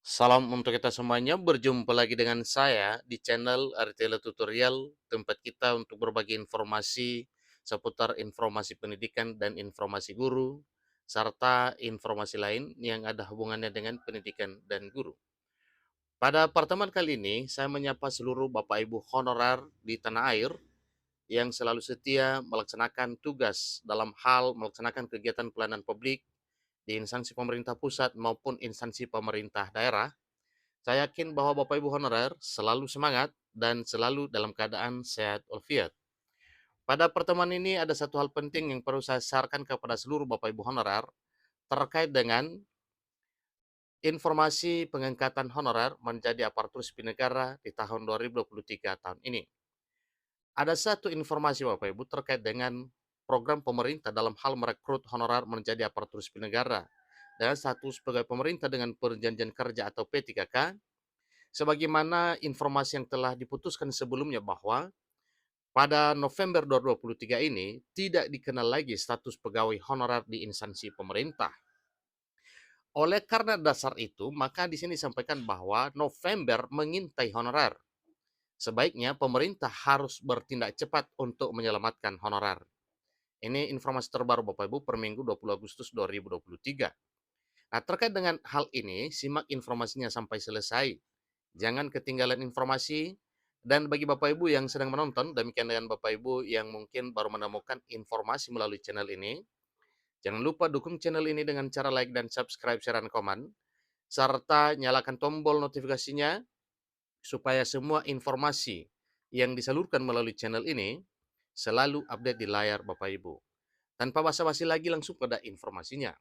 Salam untuk kita semuanya, berjumpa lagi dengan saya di channel Aritela Tutorial, tempat kita untuk berbagi informasi seputar informasi pendidikan dan informasi guru, serta informasi lain yang ada hubungannya dengan pendidikan dan guru. Pada pertemuan kali ini, saya menyapa seluruh Bapak Ibu honorer di tanah air yang selalu setia melaksanakan tugas dalam hal melaksanakan kegiatan pelayanan publik di instansi pemerintah pusat maupun instansi pemerintah daerah. Saya yakin bahwa Bapak Ibu honorer selalu semangat dan selalu dalam keadaan sehat walafiat. Pada pertemuan ini ada satu hal penting yang perlu saya sarankan kepada seluruh Bapak Ibu honorer terkait dengan informasi pengangkatan honorer menjadi aparatur sipil negara di tahun 2023 tahun ini. Ada satu informasi Bapak Ibu terkait dengan program pemerintah dalam hal merekrut honorer menjadi aparatur sipil negara dengan status pegawai pemerintah dengan perjanjian kerja atau P3K. Sebagaimana informasi yang telah diputuskan sebelumnya bahwa pada November 2023 ini tidak dikenal lagi status pegawai honorer di instansi pemerintah. Oleh karena dasar itu, maka di sini disampaikan bahwa November mengintai honorer. Sebaiknya pemerintah harus bertindak cepat untuk menyelamatkan honorer. Ini informasi terbaru Bapak Ibu per Minggu 20 Agustus 2023. Nah, terkait dengan hal ini, simak informasinya sampai selesai. Jangan ketinggalan informasi. Dan bagi Bapak Ibu yang sedang menonton, demikian dengan Bapak Ibu yang mungkin baru menemukan informasi melalui channel ini, jangan lupa dukung channel ini dengan cara like dan subscribe, share, dan komen, serta nyalakan tombol notifikasinya supaya semua informasi yang disalurkan melalui channel ini selalu update di layar Bapak Ibu. Tanpa basa-basi lagi, langsung pada informasinya.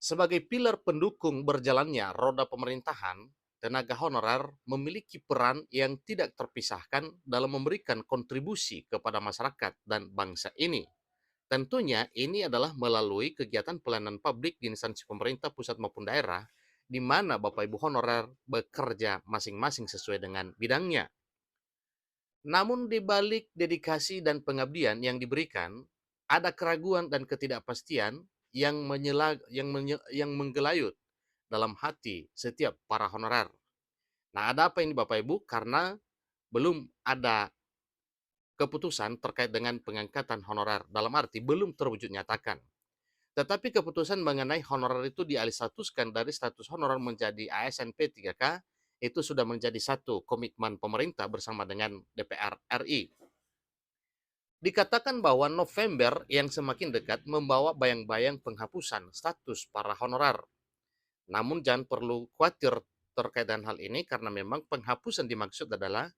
Sebagai pilar pendukung berjalannya roda pemerintahan, tenaga honorer memiliki peran yang tidak terpisahkan dalam memberikan kontribusi kepada masyarakat dan bangsa ini. Tentunya ini adalah melalui kegiatan pelayanan publik di instansi pemerintah pusat maupun daerah, di mana Bapak Ibu honorer bekerja masing-masing sesuai dengan bidangnya. Namun di balik dedikasi dan pengabdian yang diberikan, ada keraguan dan ketidakpastian yang menggelayut dalam hati setiap para honorer. Nah, ada apa ini Bapak Ibu? Karena belum ada keputusan terkait dengan pengangkatan honorer, dalam arti belum terwujud nyatakan. Tetapi keputusan mengenai honorer itu dialih statuskan dari status honorer menjadi ASN P3K itu sudah menjadi satu komitmen pemerintah bersama dengan DPR RI. Dikatakan bahwa November yang semakin dekat membawa bayang-bayang penghapusan status para honorer. Namun jangan perlu khawatir terkait dengan hal ini karena memang penghapusan dimaksud adalah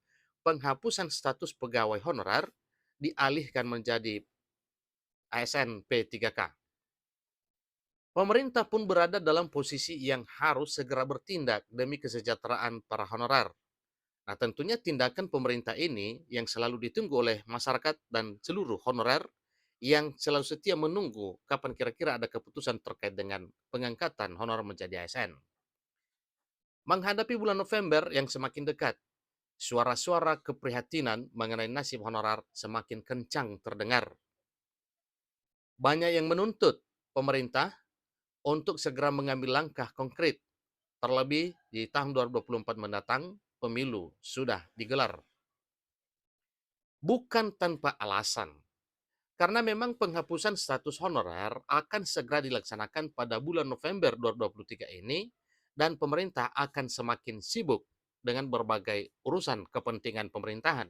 penghapusan status pegawai honorer dialihkan menjadi ASN P3K. Pemerintah pun berada dalam posisi yang harus segera bertindak demi kesejahteraan para honorer. Nah, tentunya tindakan pemerintah ini yang selalu ditunggu oleh masyarakat dan seluruh honorer yang selalu setia menunggu kapan kira-kira ada keputusan terkait dengan pengangkatan honorer menjadi ASN. Menghadapi bulan November yang semakin dekat, suara-suara keprihatinan mengenai nasib honorer semakin kencang terdengar. Banyak yang menuntut pemerintah untuk segera mengambil langkah konkret, terlebih di tahun 2024 mendatang, pemilu sudah digelar. Bukan tanpa alasan, karena memang penghapusan status honorer akan segera dilaksanakan pada bulan November 2023 ini dan pemerintah akan semakin sibuk dengan berbagai urusan kepentingan pemerintahan.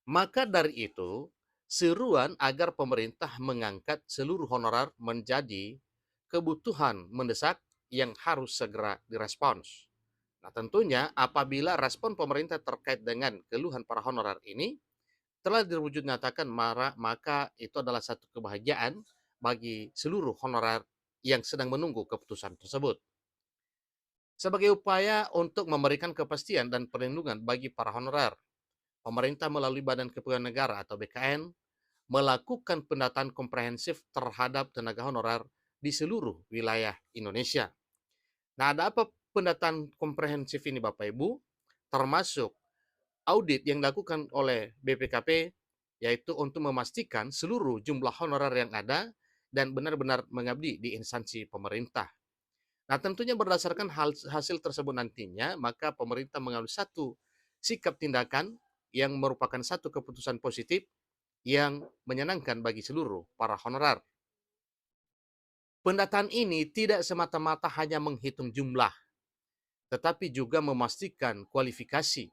Maka dari itu, seruan agar pemerintah mengangkat seluruh honorer menjadi kebutuhan mendesak yang harus segera direspons. Nah, tentunya apabila respon pemerintah terkait dengan keluhan para honorer ini telah diwujud nyatakan, maka itu adalah satu kebahagiaan bagi seluruh honorer yang sedang menunggu keputusan tersebut. Sebagai upaya untuk memberikan kepastian dan perlindungan bagi para honorer, pemerintah melalui Badan Kepegawaian Negara atau BKN melakukan pendataan komprehensif terhadap tenaga honorer di seluruh wilayah Indonesia. Nah, ada apa pendataan komprehensif ini Bapak Ibu? Termasuk audit yang dilakukan oleh BPKP, yaitu untuk memastikan seluruh jumlah honorer yang ada dan benar-benar mengabdi di instansi pemerintah. Nah, tentunya berdasarkan hasil tersebut nantinya, maka pemerintah mengambil satu sikap tindakan yang merupakan satu keputusan positif yang menyenangkan bagi seluruh para honorer. Pendataan ini tidak semata-mata hanya menghitung jumlah, tetapi juga memastikan kualifikasi,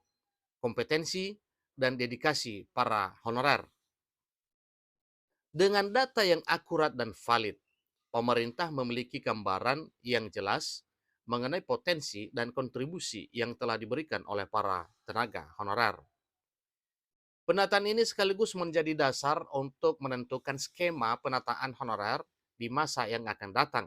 kompetensi, dan dedikasi para honorer. Dengan data yang akurat dan valid, pemerintah memiliki gambaran yang jelas mengenai potensi dan kontribusi yang telah diberikan oleh para tenaga honorer. Penataan ini sekaligus menjadi dasar untuk menentukan skema penataan honorer di masa yang akan datang.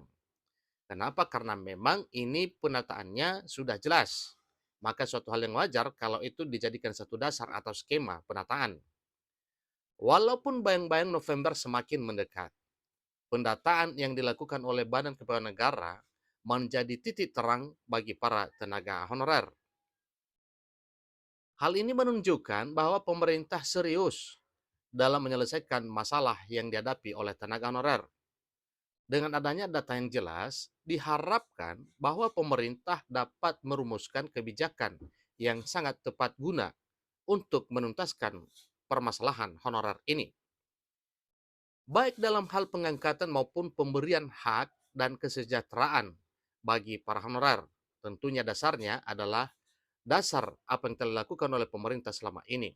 Kenapa? Karena memang ini penataannya sudah jelas. Maka suatu hal yang wajar kalau itu dijadikan satu dasar atau skema penataan. Walaupun bayang-bayang November semakin mendekat, pendataan yang dilakukan oleh Badan Kepegawaian Negara menjadi titik terang bagi para tenaga honorer. Hal ini menunjukkan bahwa pemerintah serius dalam menyelesaikan masalah yang dihadapi oleh tenaga honorer. Dengan adanya data yang jelas, diharapkan bahwa pemerintah dapat merumuskan kebijakan yang sangat tepat guna untuk menuntaskan permasalahan honorer ini, baik dalam hal pengangkatan maupun pemberian hak dan kesejahteraan bagi para honorer. Tentunya dasarnya adalah dasar apa yang telah dilakukan oleh pemerintah selama ini,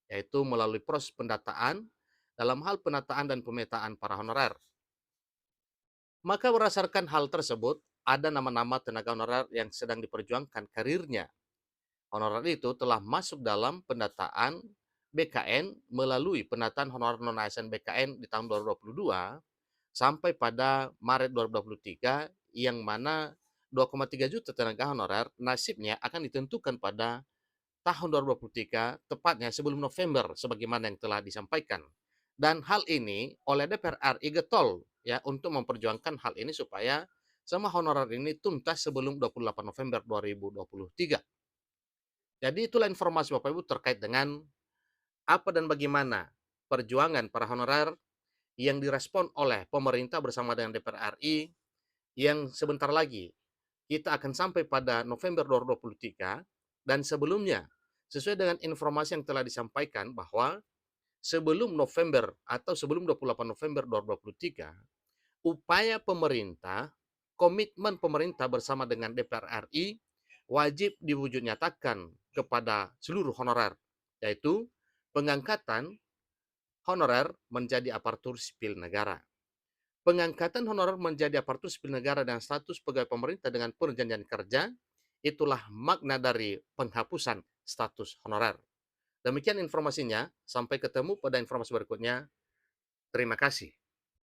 yaitu melalui proses pendataan dalam hal penataan dan pemetaan para honorer. Maka berdasarkan hal tersebut, ada nama-nama tenaga honorer yang sedang diperjuangkan karirnya. Honorer itu telah masuk dalam pendataan BKN melalui penataan honorer non-ASN BKN di tahun 2022 sampai pada Maret 2023, yang mana 2,3 juta tenaga honorer nasibnya akan ditentukan pada tahun 2023, tepatnya sebelum November sebagaimana yang telah disampaikan. Dan hal ini oleh DPR RI getol ya untuk memperjuangkan hal ini supaya semua honorer ini tuntas sebelum 28 November 2023. Jadi itulah informasi Bapak Ibu terkait dengan apa dan bagaimana perjuangan para honorer yang direspon oleh pemerintah bersama dengan DPR RI, yang sebentar lagi kita akan sampai pada November 2023. Dan sebelumnya, sesuai dengan informasi yang telah disampaikan bahwa sebelum November atau sebelum 28 November 2023, upaya pemerintah, komitmen pemerintah bersama dengan DPR RI wajib diwujud nyatakan kepada seluruh honorer, yaitu pengangkatan honorer menjadi aparatur sipil negara. Pengangkatan honorer menjadi aparatur sipil negara dan status pegawai pemerintah dengan perjanjian kerja, itulah makna dari penghapusan status honorer. Demikian informasinya, sampai ketemu pada informasi berikutnya. Terima kasih.